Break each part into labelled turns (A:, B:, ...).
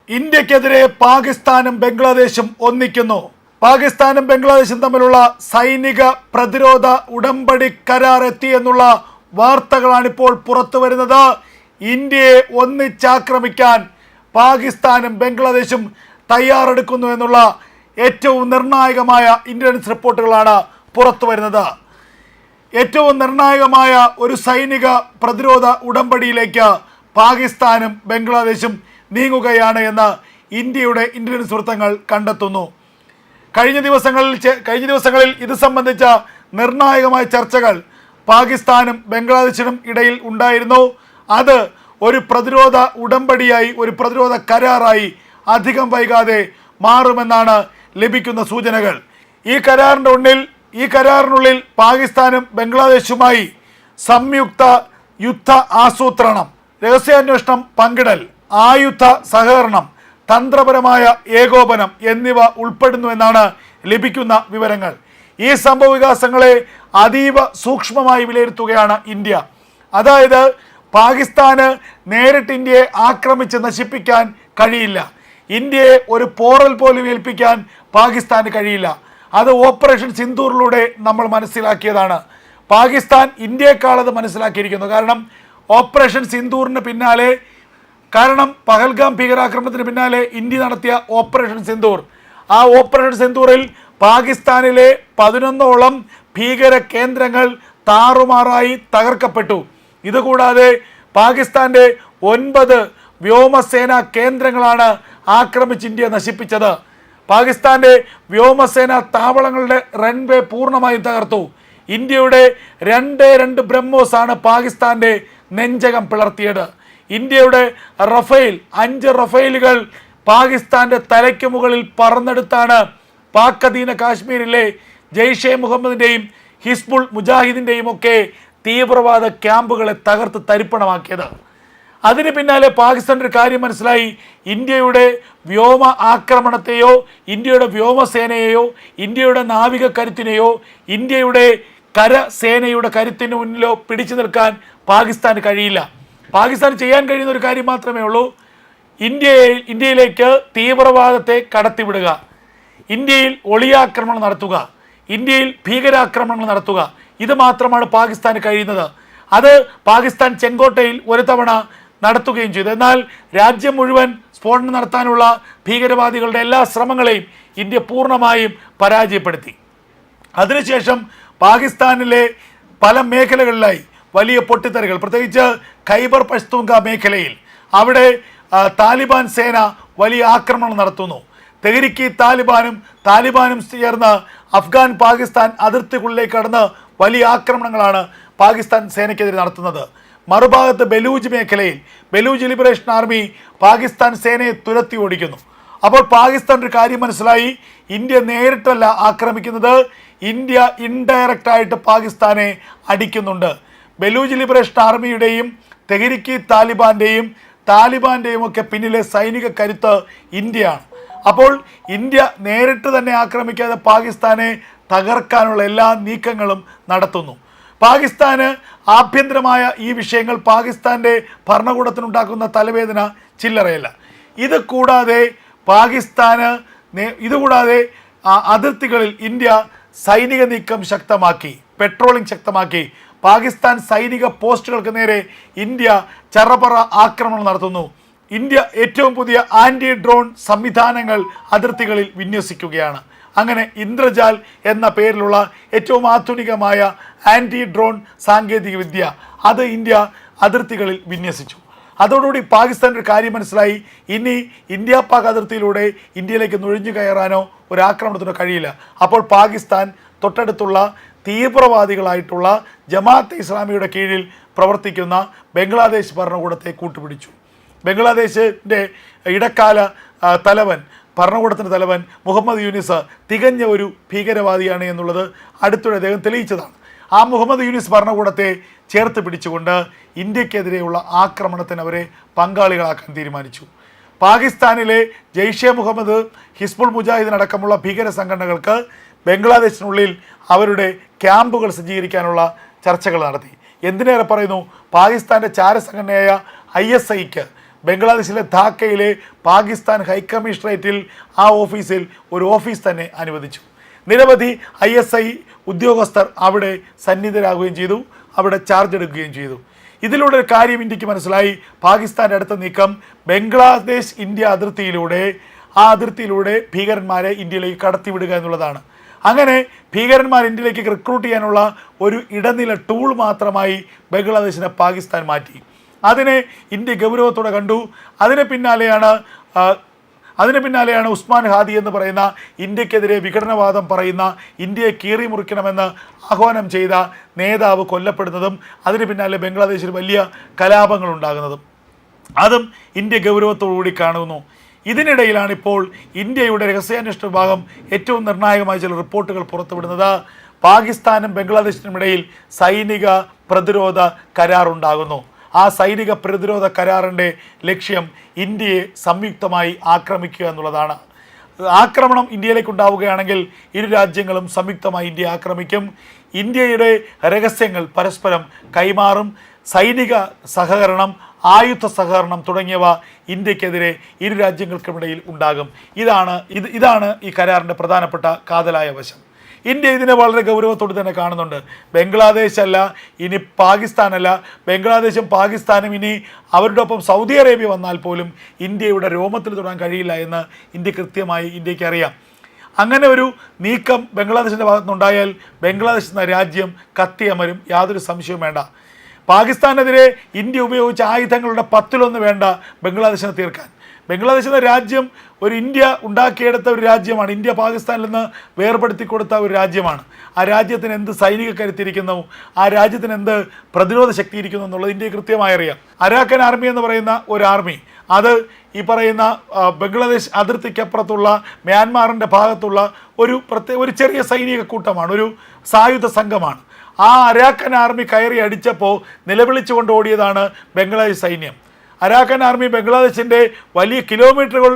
A: ഇന്ത്യക്കെതിരെ പാകിസ്ഥാനും ബംഗ്ലാദേശും ഒന്നിക്കുന്നു. പാകിസ്ഥാനും ബംഗ്ലാദേശും തമ്മിലുള്ള സൈനിക പ്രതിരോധ ഉടമ്പടി കരാർ എത്തിയെന്നുള്ള വാർത്തകളാണിപ്പോൾ പുറത്തു വരുന്നത്. ഇന്ത്യയെ ഒന്നിച്ചാക്രമിക്കാൻ പാകിസ്ഥാനും ബംഗ്ലാദേശും തയ്യാറെടുക്കുന്നു എന്നുള്ള ഏറ്റവും നിർണായകമായ ഇന്റലിജൻസ് റിപ്പോർട്ടുകളാണ് പുറത്തു വരുന്നത്. ഏറ്റവും നിർണായകമായ ഒരു സൈനിക പ്രതിരോധ ഉടമ്പടിയിലേക്ക് പാകിസ്ഥാനും ബംഗ്ലാദേശും നീങ്ങുകയാണ് എന്ന് ഇന്ത്യയുടെ ഇന്റലിജൻസ് വൃത്തങ്ങൾ കണ്ടെത്തുന്നു. കഴിഞ്ഞ ദിവസങ്ങളിൽ ഇത് സംബന്ധിച്ച നിർണായകമായ ചർച്ചകൾ പാകിസ്ഥാനും ബംഗ്ലാദേശിനും ഇടയിൽ ഉണ്ടായിരുന്നു. അത് ഒരു പ്രതിരോധ ഉടമ്പടിയായി, ഒരു പ്രതിരോധ കരാറായി അധികം വൈകാതെ മാറുമെന്നാണ് ലഭിക്കുന്ന സൂചനകൾ. ഈ കരാറിനുള്ളിൽ പാകിസ്ഥാനും ബംഗ്ലാദേശുമായി സംയുക്ത യുദ്ധ ആസൂത്രണം, രഹസ്യാന്വേഷണം പങ്കിടൽ, ആയുധ സഹകരണം, തന്ത്രപരമായ ഏകോപനം എന്നിവ ഉൾപ്പെടുന്നുവെന്നാണ് ലഭിക്കുന്ന വിവരങ്ങൾ. ഈ സംഭവ വികാസങ്ങളെ അതീവ സൂക്ഷ്മമായി വിലയിരുത്തുകയാണ് ഇന്ത്യ. അതായത് പാകിസ്ഥാന് നേരിട്ട് ഇന്ത്യയെ ആക്രമിച്ച് നശിപ്പിക്കാൻ കഴിയില്ല. ഇന്ത്യയെ ഒരു പോറൽ പോലും ഏൽപ്പിക്കാൻ പാകിസ്ഥാന് കഴിയില്ല. അത് ഓപ്പറേഷൻ സിന്ദൂറിലൂടെ നമ്മൾ മനസ്സിലാക്കിയതാണ്. പാകിസ്ഥാൻ ഇന്ത്യയെക്കാൾ അത് മനസ്സിലാക്കിയിരിക്കുന്നു. കാരണം ഓപ്പറേഷൻ സിന്ദൂറിന് പിന്നാലെ, പഹൽഗാം ഭീകരാക്രമണത്തിന് പിന്നാലെ ഇന്ത്യ നടത്തിയ ഓപ്പറേഷൻ സിന്ദൂർ, ആ ഓപ്പറേഷൻ സിന്ദൂറിൽ പാകിസ്ഥാനിലെ 11ഓളം ഭീകര കേന്ദ്രങ്ങൾ താറുമാറായി തകർക്കപ്പെട്ടു. ഇതുകൂടാതെ പാകിസ്ഥാന്റെ 9 വ്യോമസേന കേന്ദ്രങ്ങളാണ് ആക്രമിച്ച് ഇന്ത്യ നശിപ്പിച്ചത്. പാകിസ്ഥാന്റെ വ്യോമസേന താവളങ്ങളുടെ റൺവേ പൂർണ്ണമായും തകർത്തു. ഇന്ത്യയുടെ 2 ബ്രഹ്മോസ് ആണ് പാകിസ്ഥാന്റെ നെഞ്ചകം പിളർത്തിയത്. ഇന്ത്യയുടെ 5 റഫേലുകൾ പാകിസ്ഥാന്റെ തലയ്ക്ക് മുകളിൽ പറന്നെടുത്താണ് പാക് അധീന കാശ്മീരിലെ ജെയ്ഷെ മുഹമ്മദിന്റെയും ഹിസ്ബുൾ മുജാഹിദിന്റെയും ഒക്കെ തീവ്രവാദ ക്യാമ്പുകളെ തകർത്ത് തരിപ്പണമാക്കിയത്. അതിന് പിന്നാലെ പാകിസ്ഥാൻ്റെ ഒരു കാര്യം മനസ്സിലായി. ഇന്ത്യയുടെ വ്യോമ ആക്രമണത്തെയോ, ഇന്ത്യയുടെ വ്യോമസേനയെയോ, ഇന്ത്യയുടെ നാവിക കരുത്തിനെയോ, ഇന്ത്യയുടെ കരസേനയുടെ കരുത്തിന് മുന്നിലോ പിടിച്ചു നിൽക്കാൻ പാകിസ്ഥാന് കഴിയില്ല. പാകിസ്ഥാൻ ചെയ്യാൻ കഴിയുന്ന ഒരു കാര്യം മാത്രമേ ഉള്ളൂ: ഇന്ത്യയിലേക്ക് തീവ്രവാദത്തെ കടത്തിവിടുക, ഇന്ത്യയിൽ ഒളിയാക്രമണം നടത്തുക, ഇന്ത്യയിൽ ഭീകരാക്രമണങ്ങൾ നടത്തുക. ഇത് മാത്രമാണ് പാകിസ്ഥാന് കഴിയുന്നത്. അത് പാകിസ്ഥാൻ ചെങ്കോട്ടയിൽ ഒരു തവണ നടത്തുകയും ചെയ്തു. എന്നാൽ രാജ്യം മുഴുവൻ സ്ഫോടനം നടത്താനുള്ള ഭീകരവാദികളുടെ എല്ലാ ശ്രമങ്ങളെയും ഇന്ത്യ പൂർണ്ണമായും പരാജയപ്പെടുത്തി. അതിനുശേഷം പാകിസ്ഥാനിലെ പല മേഖലകളിലായി വലിയ പൊട്ടിത്തെറികൾ, പ്രത്യേകിച്ച് ഖൈബർ പഷ്തൂങ്ക മേഖലയിൽ അവിടെ താലിബാൻ സേന വലിയ ആക്രമണം നടത്തുന്നു. തെഹ്രിക്ക് താലിബാനും ചേർന്ന് അഫ്ഗാൻ പാകിസ്ഥാൻ അതിർത്തിക്കുള്ളിലേക്ക് കടന്ന് വലിയ ആക്രമണങ്ങളാണ് പാകിസ്ഥാൻ സേനയ്ക്കെതിരെ നടത്തുന്നത്. മറുഭാഗത്ത് ബലൂജ് മേഖലയിൽ ബലൂജ് ലിബറേഷൻ ആർമി പാകിസ്ഥാൻ സേനയെ തുരത്തി ഓടിക്കുന്നു. അപ്പോൾ പാകിസ്ഥാൻ ഒരു കാര്യം മനസ്സിലായി: ഇന്ത്യ നേരിട്ടല്ല ആക്രമിക്കുന്നത്, ഇന്ത്യ ഇൻഡയറക്റ്റായിട്ട് പാകിസ്ഥാനെ അടിക്കുന്നുണ്ട്. ബലൂജ് ലിബറേഷൻ ആർമിയുടെയും തെഹ്രിക്ക് താലിബാന്റെയും ഒക്കെ പിന്നിലെ സൈനിക കരുത്ത് ഇന്ത്യയാണ്. അപ്പോൾ ഇന്ത്യ നേരിട്ട് തന്നെ ആക്രമിക്കാതെ പാകിസ്ഥാനെ തകർക്കാനുള്ള എല്ലാ നീക്കങ്ങളും നടത്തുന്നു. പാകിസ്ഥാന് ആഭ്യന്തരമായ ഈ വിഷയങ്ങൾ പാകിസ്ഥാൻ്റെ ഭരണകൂടത്തിനുണ്ടാക്കുന്ന തലവേദന ചില്ലറയല്ല. ഇതുകൂടാതെ അതിർത്തികളിൽ ഇന്ത്യ സൈനിക നീക്കം ശക്തമാക്കി, പെട്രോളിംഗ് ശക്തമാക്കി. പാകിസ്ഥാൻ സൈനിക പോസ്റ്റുകൾക്ക് നേരെ ഇന്ത്യ ചറപറ ആക്രമണം നടത്തുന്നു. ഇന്ത്യ ഏറ്റവും പുതിയ ആൻറ്റി ഡ്രോൺ സംവിധാനങ്ങൾ അതിർത്തികളിൽ വിന്യസിക്കുകയാണ്. അങ്ങനെ ഇന്ദ്രജാൽ എന്ന പേരിലുള്ള ഏറ്റവും ആധുനികമായ ആൻറ്റി ഡ്രോൺ സാങ്കേതിക വിദ്യ അത് ഇന്ത്യ അതിർത്തികളിൽ വിന്യസിച്ചു. അതോടുകൂടി പാകിസ്ഥാൻ്റെ ഒരു കാര്യം മനസ്സിലായി: ഇനി ഇന്ത്യ പാക് അതിർത്തിയിലൂടെ ഇന്ത്യയിലേക്ക് നുഴഞ്ഞു കയറാനോ ഒരു ആക്രമണത്തിനോ കഴിയില്ല. അപ്പോൾ പാകിസ്ഥാൻ തൊട്ടടുത്തുള്ള തീവ്രവാദികളായിട്ടുള്ള ജമാഅത്തെ ഇസ്ലാമിയുടെ കീഴിൽ പ്രവർത്തിക്കുന്ന ബംഗ്ലാദേശ് ഭരണകൂടത്തെ കൂട്ടുപിടിച്ചു. ബംഗ്ലാദേശിൻ്റെ ഇടക്കാല ഭരണകൂടത്തിൻ്റെ തലവൻ മുഹമ്മദ് യൂനിസ് തികഞ്ഞ ഒരു ഭീകരവാദിയാണ് എന്നുള്ളത് അടുത്തിടെ അദ്ദേഹം തെളിയിച്ചതാണ്. ആ മുഹമ്മദ് യൂനിസ് ഭരണകൂടത്തെ ചേർത്ത് പിടിച്ചുകൊണ്ട് ഇന്ത്യക്കെതിരെയുള്ള ആക്രമണത്തിന് അവരെ പങ്കാളികളാക്കാൻ തീരുമാനിച്ചു. പാകിസ്ഥാനിലെ ജെയ്ഷെ മുഹമ്മദ്, ഹിസ്ബുൾ മുജാഹിദീൻ അടക്കമുള്ള ഭീകര സംഘടനകൾക്ക് ബംഗ്ലാദേശിനുള്ളിൽ അവരുടെ ക്യാമ്പുകൾ സജ്ജീകരിക്കാനുള്ള ചർച്ചകൾ നടത്തി. എന്തിനേറെ പറയുന്നു, പാകിസ്ഥാൻ്റെ ചാരസംഘടനയായ ISIക്ക് ബംഗ്ലാദേശിലെ ധാക്കയിലെ പാകിസ്ഥാൻ ഹൈക്കമ്മീഷണറേറ്റിൽ ആ ഓഫീസിൽ ഒരു ഓഫീസ് തന്നെ അനുവദിച്ചു. നിരവധി ISI ഉദ്യോഗസ്ഥർ അവിടെ സന്നിധരാകുകയും ചെയ്തു, അവിടെ ചാർജ് എടുക്കുകയും ചെയ്തു. ഇതിലൂടെ ഒരു കാര്യം ഇന്ത്യക്ക് മനസ്സിലായി. പാകിസ്ഥാൻ്റെ അടുത്ത നീക്കം ബംഗ്ലാദേശ് ഇന്ത്യ അതിർത്തിയിലൂടെ ഭീകരന്മാരെ ഇന്ത്യയിലേക്ക് കടത്തിവിടുക എന്നുള്ളതാണ്. അങ്ങനെ ഭീകരന്മാർ ഇന്ത്യയിലേക്ക് റിക്രൂട്ട് ചെയ്യാനുള്ള ഒരു ഇടനില ടൂൾ മാത്രമായി ബംഗ്ലാദേശിനെ പാകിസ്ഥാൻ മാറ്റി. അതിനെ ഇന്ത്യ ഗൗരവത്തോടെ കണ്ടു. അതിന് പിന്നാലെയാണ് ഉസ്മാൻ ഹാദി എന്ന് പറയുന്ന ഇന്ത്യക്കെതിരെ വിഘടനവാദം പറയുന്ന, ഇന്ത്യയെ കീറി മുറിക്കണമെന്ന് ആഹ്വാനം ചെയ്ത നേതാവ് കൊല്ലപ്പെടുന്നതും അതിന് പിന്നാലെ ബംഗ്ലാദേശിൽ വലിയ കലാപങ്ങൾ ഉണ്ടാകുന്നതും. അതും ഇന്ത്യ ഗൗരവത്തോടുകൂടി കാണുന്നു. ഇതിനിടയിലാണ് ഇപ്പോൾ ഇന്ത്യയുടെ രഹസ്യാന്വേഷണ വിഭാഗം ഏറ്റവും നിർണായകമായ ചില റിപ്പോർട്ടുകൾ പുറത്തുവിടുന്നത്. പാകിസ്ഥാനും ബംഗ്ലാദേശിനും ഇടയിൽ സൈനിക പ്രതിരോധ കരാറുണ്ടാകുന്നു. ആ സൈനിക പ്രതിരോധ കരാറിൻ്റെ ലക്ഷ്യം ഇന്ത്യയെ സംയുക്തമായി ആക്രമിക്കുക എന്നുള്ളതാണ്. ആക്രമണം ഇന്ത്യയിലേക്ക് ഉണ്ടാവുകയാണെങ്കിൽ ഇരു രാജ്യങ്ങളും സംയുക്തമായി ഇന്ത്യയെ ആക്രമിക്കും. ഇന്ത്യയുടെ രഹസ്യങ്ങൾ പരസ്പരം കൈമാറും. സൈനിക സഹകരണം, ആയുധ സഹകരണം തുടങ്ങിയവ ഇന്ത്യക്കെതിരെ ഇരു രാജ്യങ്ങൾക്കുമിടയിൽ ഉണ്ടാകും. ഇതാണ് ഈ കരാറിൻ്റെ പ്രധാനപ്പെട്ട കാതലായ വശം. ഇന്ത്യ ഇതിനെ വളരെ ഗൗരവത്തോടെ തന്നെ കാണുന്നുണ്ട്. ബംഗ്ലാദേശ് അല്ല, ഇനി പാകിസ്ഥാനല്ല, ബംഗ്ലാദേശും പാകിസ്ഥാനും ഇനി അവരുടെ ഒപ്പം സൗദി അറേബ്യ വന്നാൽ പോലും ഇന്ത്യയുടെ രോമത്തിൽ തൊടാൻ കഴിയില്ല എന്ന് ഇന്ത്യക്ക് അറിയാം. അങ്ങനെ ഒരു നീക്കം ബംഗ്ലാദേശിൻ്റെ ഭാഗത്തുനിന്നുണ്ടായാൽ ബംഗ്ലാദേശ് എന്ന രാജ്യം കത്തിയമരും, യാതൊരു സംശയവും വേണ്ട. പാകിസ്ഥാനെതിരെ ഇന്ത്യ ഉപയോഗിച്ച ആയുധങ്ങളുടെ 10-1 വേണ്ട ബംഗ്ലാദേശിനെ തീർക്കാൻ. ബംഗ്ലാദേശ് എന്ന രാജ്യം ഒരു ഇന്ത്യ ഉണ്ടാക്കിയെടുത്ത ഒരു രാജ്യമാണ്. ഇന്ത്യ പാകിസ്ഥാനിൽ നിന്ന് വേർപെടുത്തി കൊടുത്ത ഒരു രാജ്യമാണ്. ആ രാജ്യത്തിന് എന്ത് സൈനിക കരുത്തിരിക്കുന്നു, ആ രാജ്യത്തിന് എന്ത് പ്രതിരോധ ശക്തി ഇരിക്കുന്നു എന്നുള്ളത് ഇന്ത്യക്ക് കൃത്യമായി അറിയാം. അരാക്കൻ ആർമി എന്ന് പറയുന്ന ഒരു ആർമി, അത് ഈ പറയുന്ന ബംഗ്ലാദേശ് അതിർത്തിക്കപ്പുറത്തുള്ള മ്യാൻമാറിൻ്റെ ഭാഗത്തുള്ള ഒരു ചെറിയ സൈനിക കൂട്ടമാണ്, ഒരു സായുധ സംഘമാണ്. ആ അരാക്കൻ ആർമി കയറി അടിച്ചപ്പോൾ നിലവിളിച്ചുകൊണ്ട് ഓടിയതാണ് ബംഗ്ലാദേശ് സൈന്യം. അരാക്കൻ ആർമി ബംഗ്ലാദേശിൻ്റെ വലിയ കിലോമീറ്ററുകൾ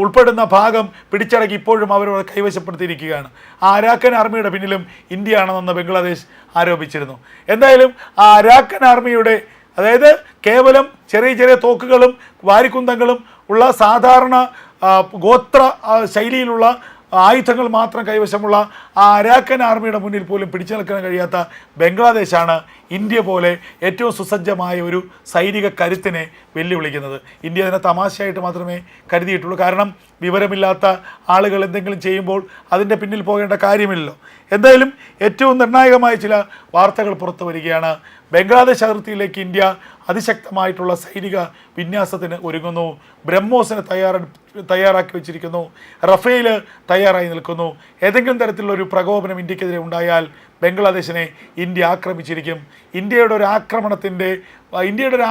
A: ഉൾപ്പെടുന്ന ഭാഗം പിടിച്ചടക്കി ഇപ്പോഴും അവരവർ കൈവശപ്പെടുത്തിയിരിക്കുകയാണ്. ആ അരാക്കൻ ആർമിയുടെ പിന്നിലും ഇന്ത്യയാണെന്ന് ബംഗ്ലാദേശ് ആരോപിച്ചിരുന്നു. എന്തായാലും ആ അരാക്കൻ ആർമിയുടെ, അതായത് കേവലം ചെറിയ ചെറിയ തോക്കുകളും വാരിക്കുന്തങ്ങളും ഉള്ള സാധാരണ ഗോത്ര ശൈലിയിലുള്ള ആയുധങ്ങൾ മാത്രം കൈവശമുള്ള ആ അരാക്കൻ ആർമിയുടെ മുന്നിൽ പോലും പിടിച്ചു നിൽക്കാൻ കഴിയാത്ത ബംഗ്ലാദേശാണ് ഇന്ത്യ പോലെ ഏറ്റവും സുസജ്ജമായ ഒരു സൈനിക കരുത്തിനെ വെല്ലുവിളിക്കുന്നത്. ഇന്ത്യ അതിനെ തമാശയായിട്ട് മാത്രമേ കരുതിയിട്ടുള്ളൂ. കാരണം വിവരമില്ലാത്ത ആളുകൾ എന്തെങ്കിലും ചെയ്യുമ്പോൾ അതിൻ്റെ പിന്നിൽ പോകേണ്ട കാര്യമില്ലല്ലോ. എന്തായാലും ഏറ്റവും നിർണായകമായ ചില വാർത്തകൾ പുറത്തു വരികയാണ്. ബംഗ്ലാദേശ് അതിർത്തിയിലേക്ക് ഇന്ത്യ അതിശക്തമായിട്ടുള്ള സൈനിക വിന്യാസത്തിന് ഒരുങ്ങുന്നു. ബ്രഹ്മോസിനെ തയ്യാറാക്കി വെച്ചിരിക്കുന്നു. റഫേൽ തയ്യാറായി നിൽക്കുന്നു. ഏതെങ്കിലും തരത്തിലുള്ള ഒരു പ്രകോപനം ഇന്ത്യക്കെതിരെ ഉണ്ടായാൽ ബംഗ്ലാദേശിനെ ഇന്ത്യ ആക്രമിച്ചിരിക്കും. ഇന്ത്യയുടെ ഒരു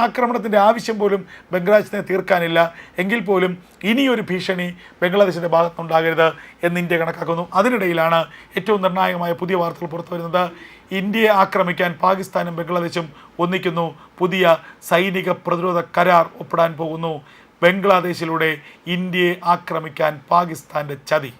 A: ആക്രമണത്തിൻ്റെ ആവശ്യം പോലും ബംഗ്ലാദേശിനെ തീർക്കാനില്ല. എങ്കിൽ പോലും ഇനിയൊരു ഭീഷണി ബംഗ്ലാദേശിൻ്റെ ഭാഗത്തുനിന്നുണ്ടാകരുത് എന്ന് ഇന്ത്യ കണക്കാക്കുന്നു. അതിനിടയിലാണ് ഏറ്റവും നിർണായകമായ പുതിയ വാർത്തകൾ പുറത്തു വരുന്നത്. ഇന്ത്യയെ ആക്രമിക്കാൻ പാകിസ്ഥാനും ബംഗ്ലാദേശും ഒന്നിക്കുന്നു. പുതിയ സൈനിക പ്രതിരോധ കരാർ ഒപ്പിടാൻ പോകുന്നു. ബംഗ്ലാദേശിലൂടെ ഇന്ത്യയെ ആക്രമിക്കാൻ പാകിസ്ഥാൻ്റെ ചതി.